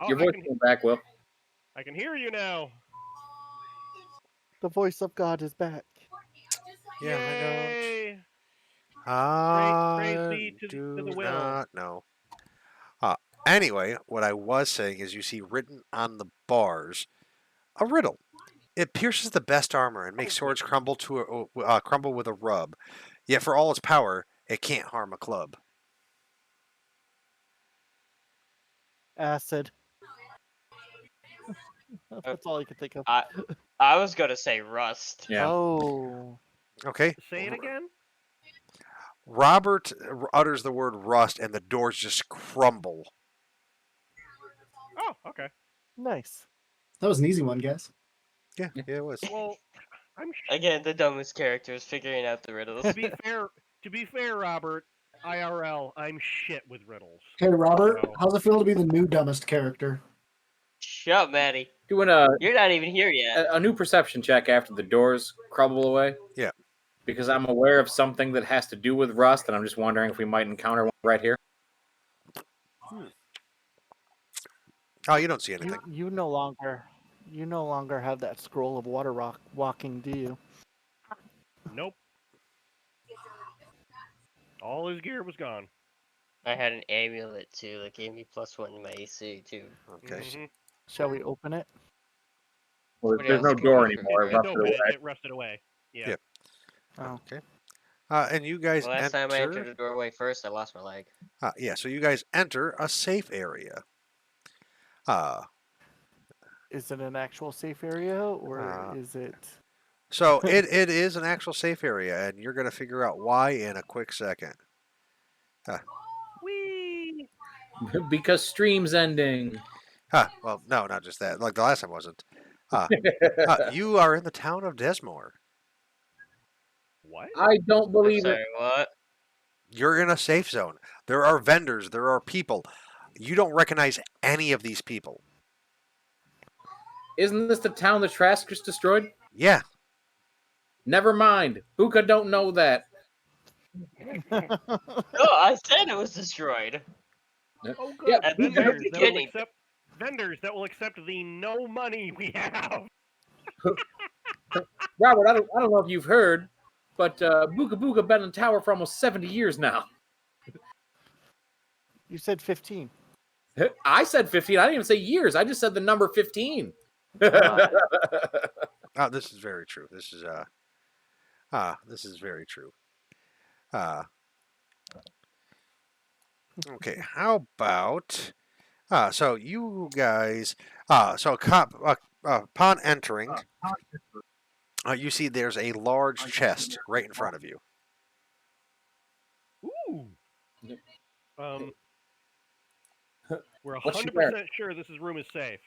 Oh, Your voice came back, Will. I can hear you now. The voice of God is back. Yeah, Yay! I Praise be to do the will. not know. Anyway, what I was saying is you see written on the bars a riddle. It pierces the best armor and makes swords crumble with a rub. Yet for all its power, it can't harm a club. Acid. That's all I could think of. I was gonna say rust. Yeah. Oh. Okay. Say it again. Robert utters the word rust, and the doors just crumble. Oh, okay. Nice. That was an easy one, guys. Yeah, it was. Well, I'm Again, the dumbest characters figuring out the riddles. to be fair, Robert, IRL, I'm shit with riddles. Hey, Robert, So- how's it feel to be the new dumbest character? Shut up, Maddie. Doing You're not even here yet. a new perception check after the doors crumble away. Yeah. Because I'm aware of something that has to do with rust, and I'm just wondering if we might encounter one right here. Oh, you don't see anything. You no longer have that scroll of water walking, do you? Nope. All his gear was gone. I had an amulet too that gave me +1 to my AC too. Okay. Mhm. Shall we open it? Well, What there's no else can door we anymore. It figure out? It's rusted open. away. It rusted away. Yeah. Yep. Oh. Okay. And you guys The last time I entered enter. the doorway first, I lost my leg. Yeah, so you guys enter a safe area. Is it an actual safe area or Uh, is it? So it is an actual safe area, and you're going to figure out why in a quick second. Whee! Because stream's ending. Well, no, not just that. Like the last time wasn't. You are in the town of Desmore. What? I don't I'm believe it. sorry, what? You're in a safe zone. There are vendors. There are people. You don't recognize any of these people. Isn't this the town the Trask just destroyed? Yeah. Never mind. Buka don't know that. No, I said it was destroyed. Oh, good. Yeah, At the vendors, very that will beginning. accept, vendors that will accept the no money we have. Robert, I don't know if you've heard, but Buka Buka been in tower for almost 70 years now. You said 15. I said 15. I didn't even say years. I just said the number 15. This is very true. This is very true. Okay, how about so you guys upon entering, you see there's a large chest right in front of you. Ooh. Yep. We're What's she wearing? 100% sure this room is safe.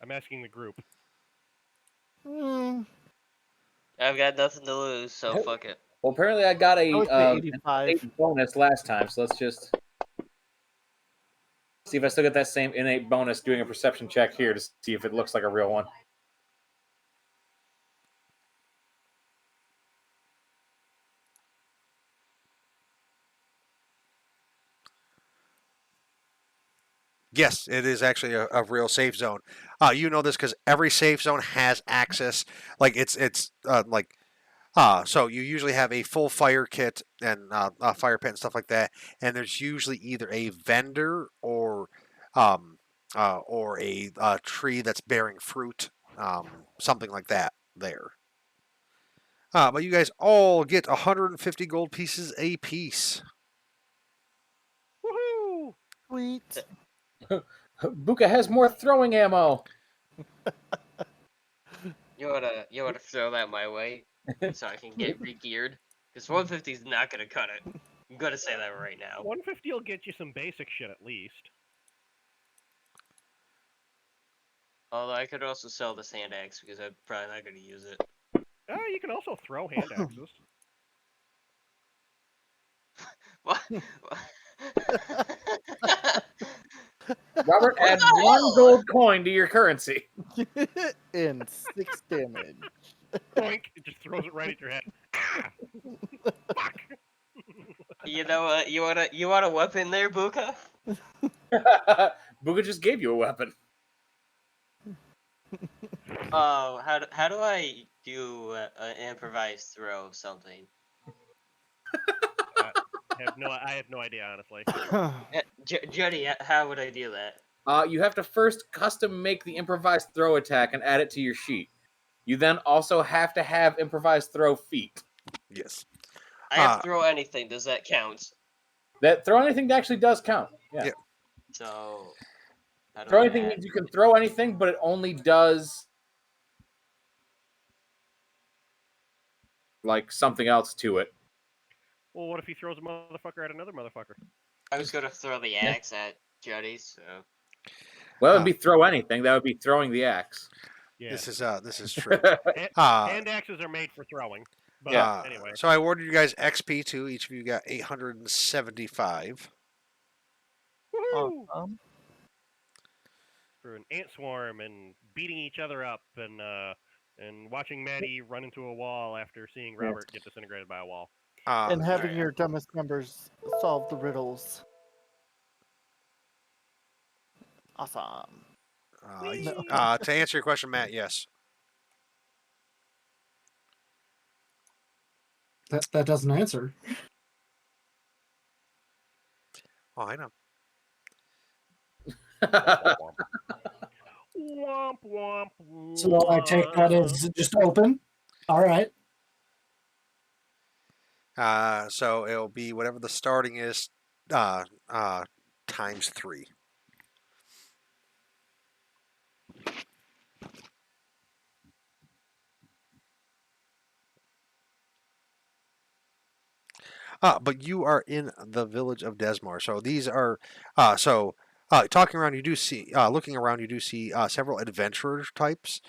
I'm asking the group. I've got nothing to lose, so fuck it. Well, apparently I got I would say a 85. innate bonus last time, so let's just see if I still get that same innate bonus doing a perception check here to see if it looks like a real one. Yes, it is actually a real safe zone. You know this because every safe zone has access. Like so you usually have a full fire kit and a fire pit and stuff like that. And there's usually either a vendor or a tree that's bearing fruit, something like that there. But you guys all get 150 gold pieces a piece. Woohoo! Sweet. Buka has more throwing ammo. You wanna throw that my way so I can get re-geared? Because 150 is not gonna cut it. I'm gonna say that right now. 150 will get you some basic shit at least. Although I could also sell this hand axe because I'm probably not gonna use it. You can also throw hand axes. What? Robert, add the one hell? gold coin to your currency. And 6 damage. Boink! It just throws it right at your head. Ah! Fuck! You know what? You want a weapon there, Buka? Booga just gave you a weapon. Oh, how do I do an improvised throw of something? I have no idea, honestly. Jody, how would I do that? You have to first custom make the improvised throw attack and add it to your sheet. You then also have to have improvised throw feat. Yes. I have throw anything. Does that count? That throw anything actually does count. Yeah. Yeah. So, how do Throw I anything add? means you can throw anything, but it only does like something else to it. Well, what if he throws a motherfucker at another motherfucker? I was gonna throw the axe at Jody, so Well, that would be throw anything. That would be throwing the axe. Yeah. This is true. Hand axes are made for throwing. But anyway. So I awarded you guys XP too. Each of you got 875. Woohoo! Awesome. For an ant swarm and beating each other up and watching Maddie run into a wall after seeing Robert get disintegrated by a wall. And having Alright. your dumbest members solve the riddles. Awesome. To answer your question, Matt, yes. That doesn't answer. Oh, I know. Womp womp womp. So I take that as just open. All right. So it'll be whatever the starting is, times 3. But you are in the village of Desmar. So these are talking around. You do see looking around. You do see several adventurer types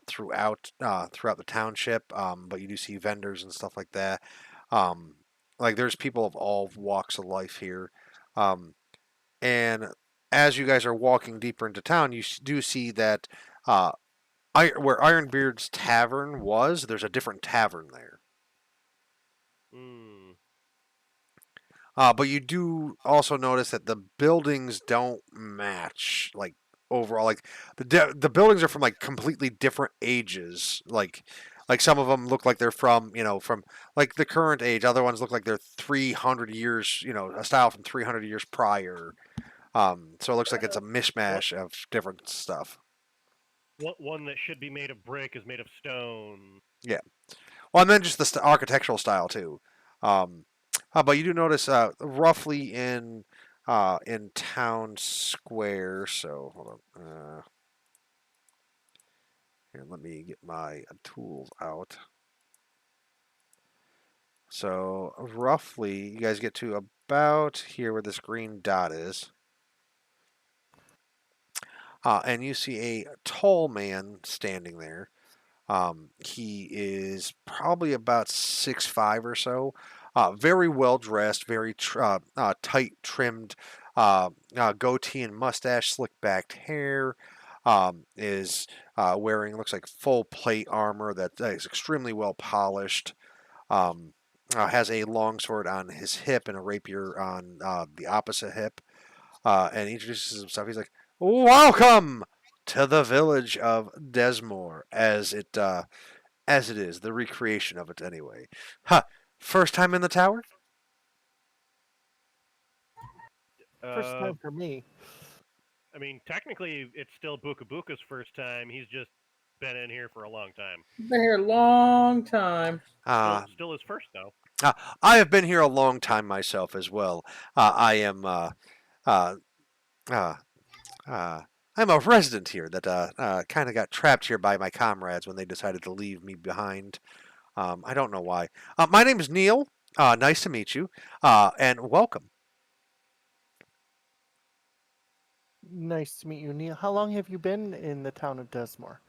throughout the township. But you do see vendors and stuff like that. Like there's people of all walks of life here. And as you guys are walking deeper into town, you do see that where Ironbeard's tavern was, there's a different tavern there. Mm. But you do also notice that the buildings don't match, like overall. Like the buildings are from like completely different ages. Like some of them look like they're from like the current age. Other ones look like they're 300 years, a style from 300 years prior. So it looks like it's a mishmash of different stuff. One that should be made of brick is made of stone. Yeah. Well, and then just the architectural style too. But you do notice roughly in town square. So hold on. Here, let me get my tools out. So roughly, you guys get to about here where this green dot is. And you see a tall man standing there. He is probably about 6'5" or so. Very well dressed, very tight trimmed goatee and mustache, slick backed hair. Is wearing, looks like, full plate armor that is extremely well polished. Has a longsword on his hip and a rapier on the opposite hip. And he introduces himself. He's like, "Welcome to the village of Desmar," as it is, the recreation of it anyway. First time in the tower? First time for me. I mean, technically, it's still Buka Buka's first time. He's just been in here for a long time. Been here a long time. Still his first, though. I have been here a long time myself as well. I am I'm a resident here that kind of got trapped here by my comrades when they decided to leave me behind. I don't know why. My name is Neil. Nice to meet you, and welcome. Nice to meet you, Neil. How long have you been in the town of Desmar?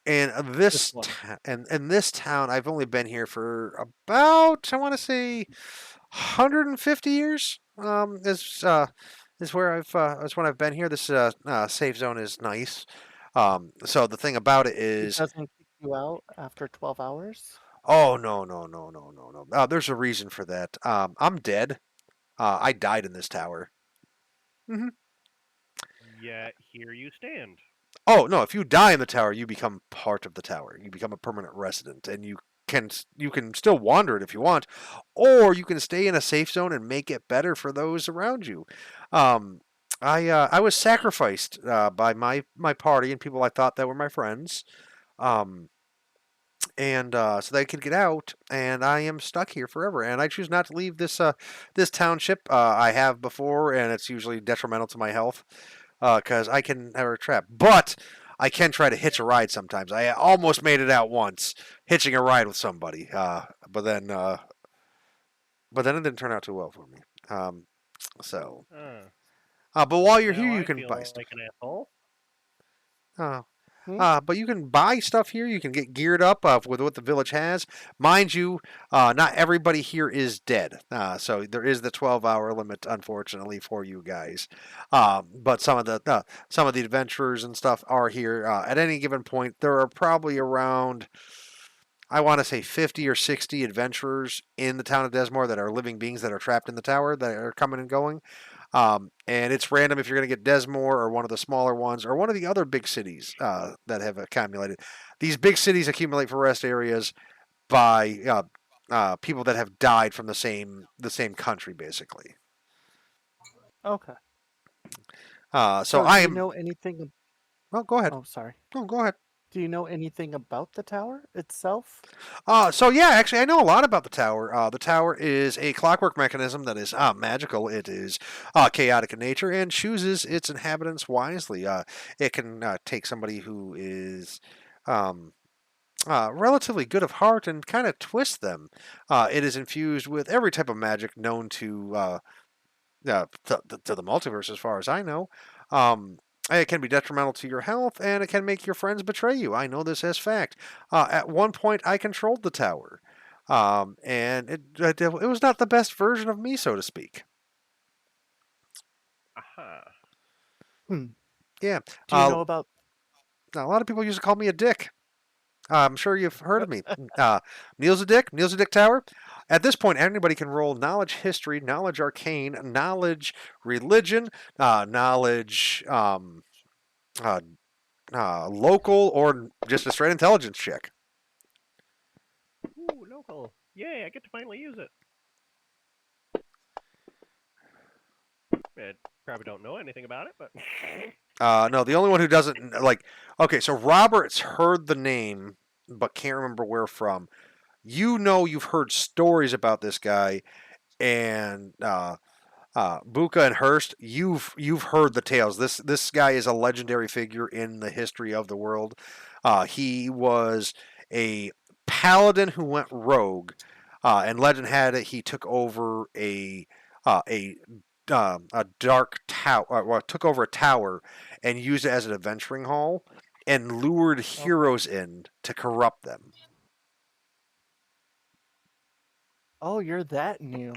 In This one. in this town, I've only been here for about, I want to say, 150 years. Is where is when I've been here. This safe zone is nice. So the thing about it It is, doesn't kick you out after 12 hours? oh no. There's a reason for that. I'm dead. I died in this tower. yet here you stand. Oh no! If you die in the tower, you become part of the tower. You become a permanent resident, and you can still wander it if you want, or you can stay in a safe zone and make it better for those around you. Um, I was sacrificed by my party and people I thought that were my friends, um, and so they could get out, and I am stuck here forever. And I choose not to leave this township. I have before, and it's usually detrimental to my health because I can have a trap. But I can try to hitch a ride sometimes. I almost made it out once, hitching a ride with somebody, but then it didn't turn out too well for me. So, but while you're Now here, you I can feel buy stuff. like an asshole. Uh, Hmm? but you can buy stuff here. You can get geared up with what the village has. Mind you, not everybody here is dead. So there is the 12-hour limit, unfortunately, for you guys. But some of the adventurers and stuff are here. At any given point, there are probably around, I want to say, 50 or 60 adventurers in the town of Desmore that are living beings that are trapped in the tower that are coming and going. And it's random if you're going to get Desmore or one of the smaller ones or one of the other big cities that have accumulated. These big cities accumulate for rest areas by people that have died from the same country, basically. Okay. So do I you am. know anything? Well, go ahead. Oh, sorry. No, go ahead. Do you know anything about the tower itself? So yeah, actually, I know a lot about the tower. The tower is a clockwork mechanism that is magical. It is chaotic in nature and chooses its inhabitants wisely. It can take somebody who is um, relatively good of heart and kind of twist them. It is infused with every type of magic known to the multiverse, as far as I know. It can be detrimental to your health, and it can make your friends betray you. I know this as fact. At one point, I controlled the tower, and it was not the best version of me, so to speak. Aha. Yeah. Do you know about? A lot of people used to call me a dick. I'm sure you've heard of me. Neil's a dick. Neil's a dick tower. At this point, anybody can roll knowledge history, knowledge arcane, knowledge religion, knowledge local, or just a straight intelligence check. Ooh, local. Yay, I get to finally use it. I probably don't know anything about it, but No, the only one who doesn't okay, so Robert's heard the name, but can't remember where from. You know, you've heard stories about this guy, and Buka and Hurst, you've heard the tales. This guy is a legendary figure in the history of the world. He was a paladin who went rogue, and legend had it he took over a dark tower. Well, took over a tower and used it as an adventuring hall and lured heroes in to corrupt them. Oh, you're that new.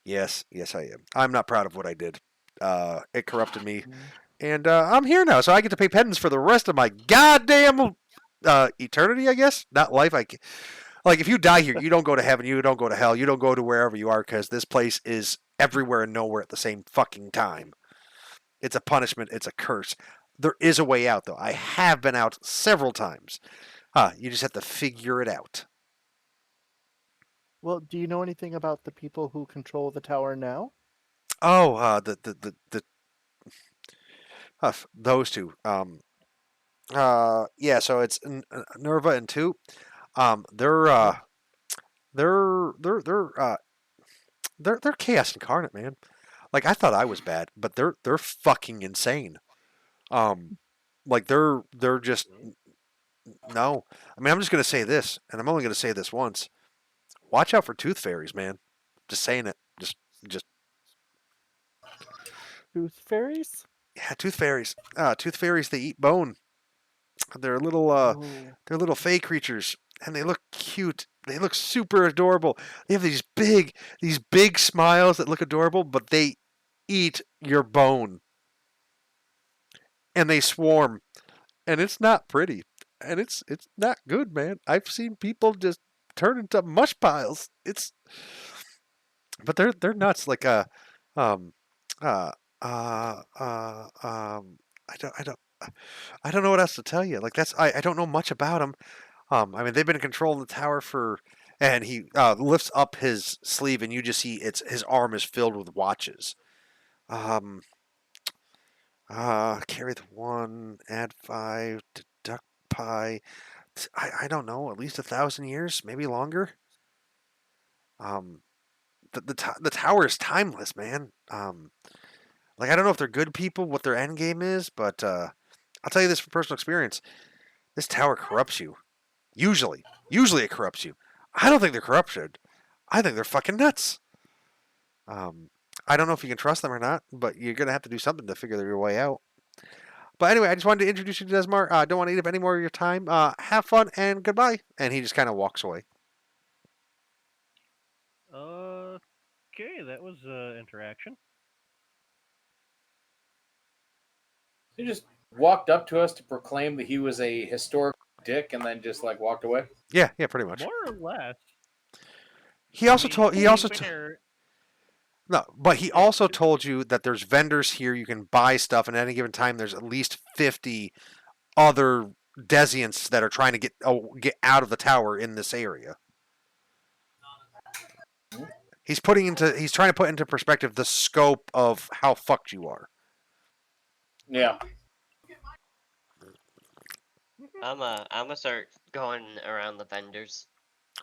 Yes, I am. I'm not proud of what I did. It corrupted me, and I'm here now, so I get to pay penance for the rest of my goddamn eternity. I guess not life. Like if you die here, you don't go to heaven, you don't go to hell, you don't go to wherever you are, because this place is everywhere and nowhere at the same fucking time. It's a punishment. It's a curse. There is a way out, though. I have been out several times. You just have to figure it out. Well, do you know anything about the people who control the tower now? Oh, those two. Yeah. So it's Nerva and Toot. They're chaos incarnate, man. Like I thought I was bad, but they're fucking insane. Like they're just no. I mean, I'm just gonna say this, and I'm only gonna say this once. Watch out for tooth fairies, man. Just saying it. Just. Tooth fairies? Yeah, tooth fairies. Tooth fairies. They eat bone. They're little. Oh. They're little fey creatures, and they look cute. They look super adorable. They have these big smiles that look adorable, but they eat your bone, and they swarm, and it's not pretty, and it's not good, man. I've seen people just turn into mush piles. But they're nuts. Like um I don't know what else to tell you. Like I don't know much about him. I mean, they've been controlling the tower for, and he lifts up his sleeve, and you just see his arm is filled with watches. Carry the 1, add 5, deduct pi. I don't know, at least 1,000 years, maybe longer. The tower is timeless, man. Like I don't know if they're good people, what their end game is, but I'll tell you this from personal experience: this tower corrupts you. Usually it corrupts you. I don't think they're corrupted. I think they're fucking nuts. I don't know if you can trust them or not, but you're gonna have to do something to figure your way out. But anyway, I just wanted to introduce you to Desmar. I don't want to eat up any more of your time. Have fun and goodbye. And he just kind of walks away. Okay, that was interaction. He just walked up to us to proclaim that he was a historic dick, and then just like walked away. Yeah, pretty much. More or less. He also I mean, told. He to be also fair, no, but he also told you that there's vendors here. You can buy stuff, and at any given time, there's at least 50 other Desians that are trying to get out of the tower in this area. He's trying to put into perspective the scope of how fucked you are. Yeah. I'm gonna start going around the vendors.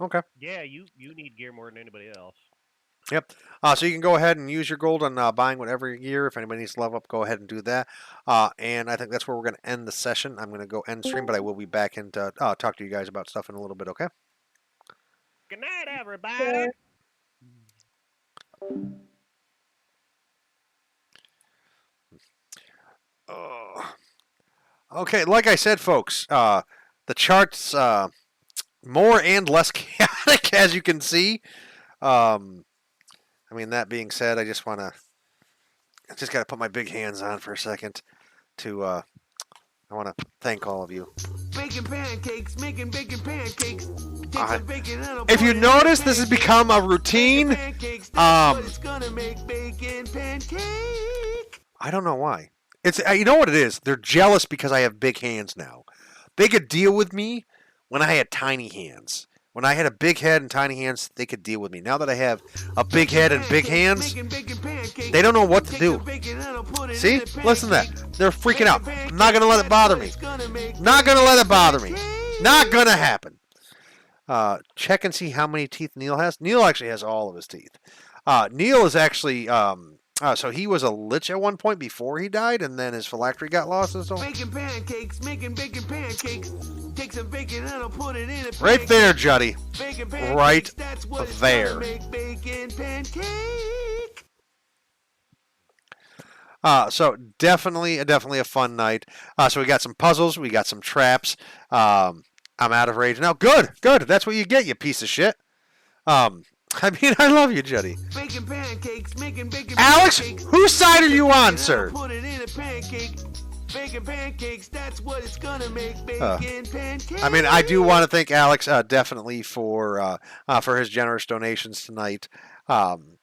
Okay. yeah, you need gear more than anybody else. Yep. So you can go ahead and use your gold on buying whatever gear. If anybody needs to level up, go ahead and do that. And I think that's where we're going to end the session. I'm going to go end stream, but I will be back and talk to you guys about stuff in a little bit, okay? Good night, everybody. Okay, like I said, folks, the chart's more and less chaotic, as you can see. I mean, that being said, I just got to put my big hands on for a second to, I want to thank all of you. Making pancakes. If you notice, this has become a routine. I don't know why. It's you know what it is? They're jealous because I have big hands now. They could deal with me when I had tiny hands. When I had a big head and tiny hands, they could deal with me. Now that I have a big head and big hands, they don't know what to do. See? Listen to that. They're freaking out. I'm not going to let it bother me. Not going to let it bother me. Not going to happen. Check and see how many teeth Neil has. Neil actually has all of his teeth. Neil is actually... so he was a lich at one point before he died, and then his phylactery got lost and so on. Making pancakes. Take some bacon and I'll put it in a Right there, Juddy. Right That's what it's there. gonna make bacon pancake. So definitely a fun night. So we got some puzzles, we got some traps. I'm out of rage now. Good. That's what you get, you piece of shit. I mean, I love you, Juddy. Making pancakes. Alex, whose side are you on, sir? Put it in a pancake. Bacon pancakes, that's what it's gonna make bacon pancakes. I mean, I do want to thank Alex definitely for his generous donations tonight, and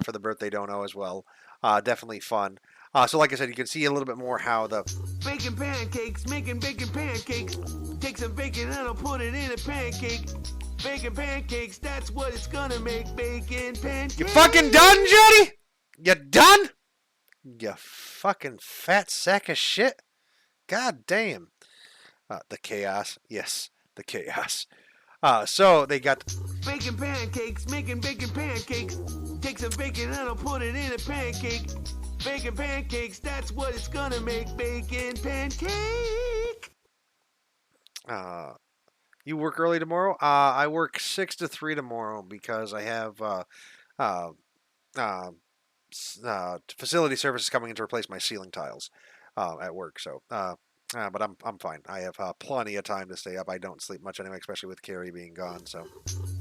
for the birthday dono as well. Definitely fun. So like I said, you can see a little bit more how the... Making bacon pancakes. Take some bacon and I'll put it in a pancake. Bacon pancakes, that's what it's gonna make bacon pancakes. You fucking done, Juddy? You done? You fucking fat sack of shit. God damn. The chaos. Yes, the chaos. So they got... Making bacon pancakes. Take some bacon and I'll put it in a pancake. Bacon pancakes, that's what it's gonna make bacon pancake. You work early tomorrow? I work 6 to 3 tomorrow because I have facility services coming in to replace my ceiling tiles at work. So, but I'm fine. I have plenty of time to stay up. I don't sleep much anyway, especially with Carrie being gone. So,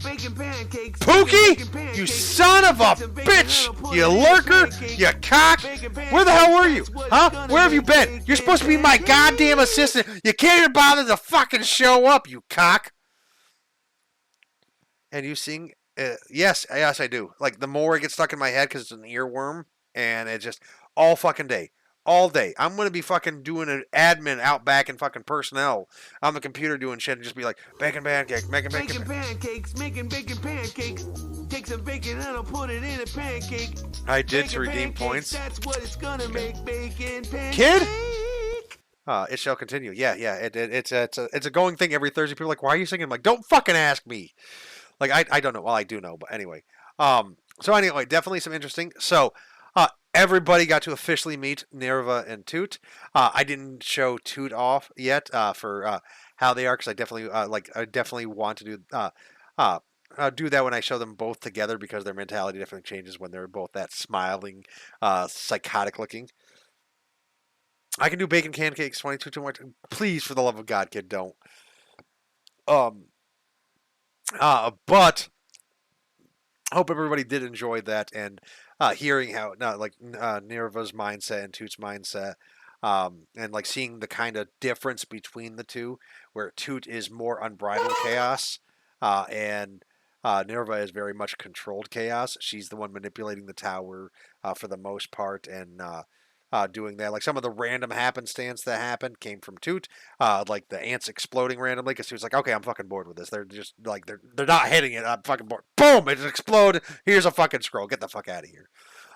Bacon pancakes. Pookie, you son of a bitch! You lurker! You cock! Where the hell were you? Huh? Where have you been? You're supposed to be my goddamn assistant. You can't even bother to fucking show up, you cock. And you sing? Yes, I do. Like the more it gets stuck in my head because it's an earworm, and it just all fucking day. all day. I'm gonna be fucking doing an admin out back in fucking personnel on the computer doing shit and just be like bacon pancakes, making Baking bacon. pancakes, making bacon pancakes. Take some bacon and I'll put it in a pancake. I did Bacon to redeem pancakes, points. That's what it's gonna make. Bacon pancakes. Kid? It shall continue. Yeah. It's a going thing every Thursday. People are like, why are you singing? I'm like, don't fucking ask me. Like I don't know. Well, I do know, but anyway. So anyway, definitely some interesting. So everybody got to officially meet Nerva and Toot. I didn't show Toot off yet for how they are because I definitely want to do do that when I show them both together because their mentality definitely changes when they're both that smiling, psychotic looking. I can do bacon pancakes 22 too much. Please, for the love of God, kid, don't. But hope everybody did enjoy that and hearing how Nerva's mindset and Toot's mindset, and like seeing the kind of difference between the two, where Toot is more unbridled chaos, and Nerva is very much controlled chaos. She's the one manipulating the tower for the most part, and doing that. Like some of the random happenstance that happened came from Toot, like the ants exploding randomly. Because Toot's like, okay, I'm fucking bored with this. They're just like they're not hitting it. I'm fucking bored. Boom! It just exploded. Here's a fucking scroll. Get the fuck out of here.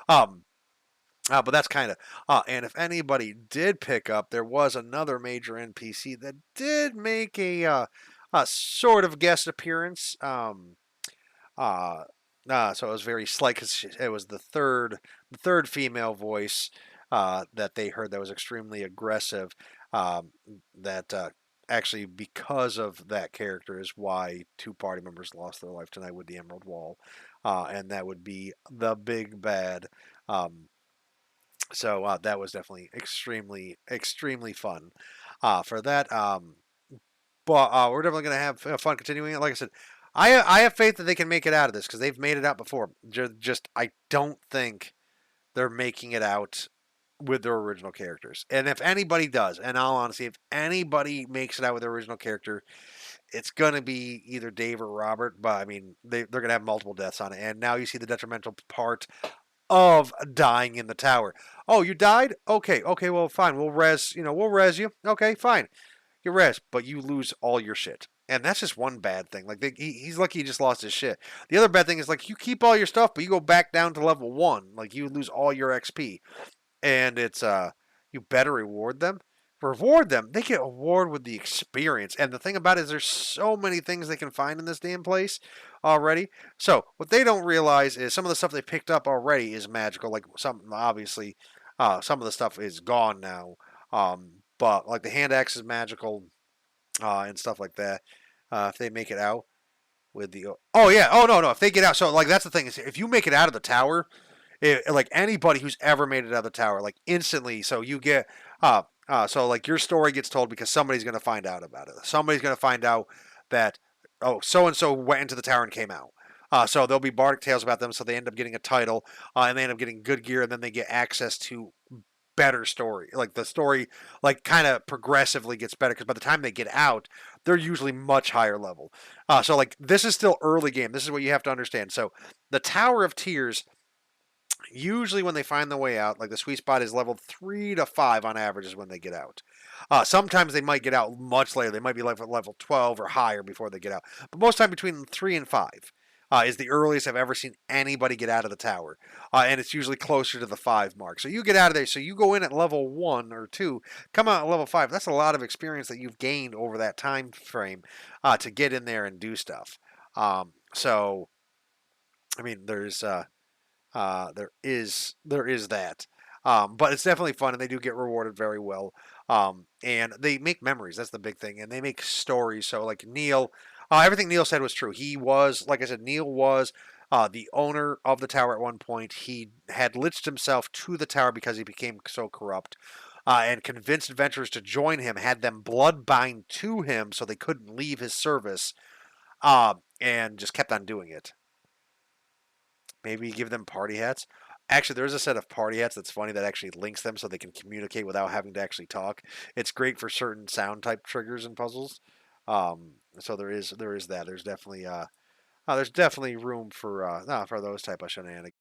But that's kind of and if anybody did pick up, there was another major NPC that did make a sort of guest appearance. So it was very slight because it was the third female voice that they heard that was extremely aggressive. Actually, because of that character, is why 2 party members lost their life tonight with the Emerald Wall, and that would be the big bad. So that was definitely extremely fun for that. But we're definitely gonna have fun continuing it. Like I said, I have faith that they can make it out of this because they've made it out before. Just I don't think they're making it out with their original characters. And if anybody does, in all honesty, if anybody makes it out with their original character, it's going to be either Dave or Robert. But I mean, they're going to have multiple deaths on it. And now you see the detrimental part of dying in the tower. Oh, you died? Okay, well, fine. We'll res you. Okay, fine. You res, but you lose all your shit. And that's just one bad thing. Like he's lucky he just lost his shit. The other bad thing is like you keep all your stuff, but you go back down to level 1. Like you lose all your XP. And it's you better reward them. Reward them. They get reward with the experience. And the thing about it is there's so many things they can find in this damn place already. So what they don't realize is some of the stuff they picked up already is magical. Like some obviously some of the stuff is gone now. But like the hand axe is magical and stuff like that. If they make it out with the no, if they get out, so like that's the thing is if you make it out of the tower, like anybody who's ever made it out of the tower, like instantly, so you get so like your story gets told because somebody's going to find out about it. Somebody's going to find out that so and so went into the tower and came out. So there'll be bardic tales about them. So they end up getting a title, and they end up getting good gear, and then they get access to better story. Like the story, like kind of progressively gets better because by the time they get out, they're usually much higher level. So like this is still early game. This is what you have to understand. So the Tower of Tears. Usually when they find the way out, like the sweet spot is level 3 to 5 on average is when they get out. Sometimes they might get out much later. They might be like level 12 or higher before they get out. But most time between 3 and 5 is the earliest I've ever seen anybody get out of the tower. And it's usually closer to the 5 mark. So you get out of there. So you go in at level 1 or 2, come out at level 5. That's a lot of experience that you've gained over that time frame to get in there and do stuff. So, I mean, there is that. But it's definitely fun, and they do get rewarded very well. And they make memories. That's the big thing. And they make stories. So, like Neil, everything Neil said was true. He was, like I said, Neil was the owner of the tower at one point. He had liched himself to the tower because he became so corrupt. And convinced adventurers to join him, had them blood bind to him so they couldn't leave his service, and just kept on doing it. Maybe give them party hats. Actually, there's a set of party hats that's funny that actually links them so they can communicate without having to actually talk. It's great for certain sound type triggers and puzzles. So there is that. There's definitely room for those type of shenanigans.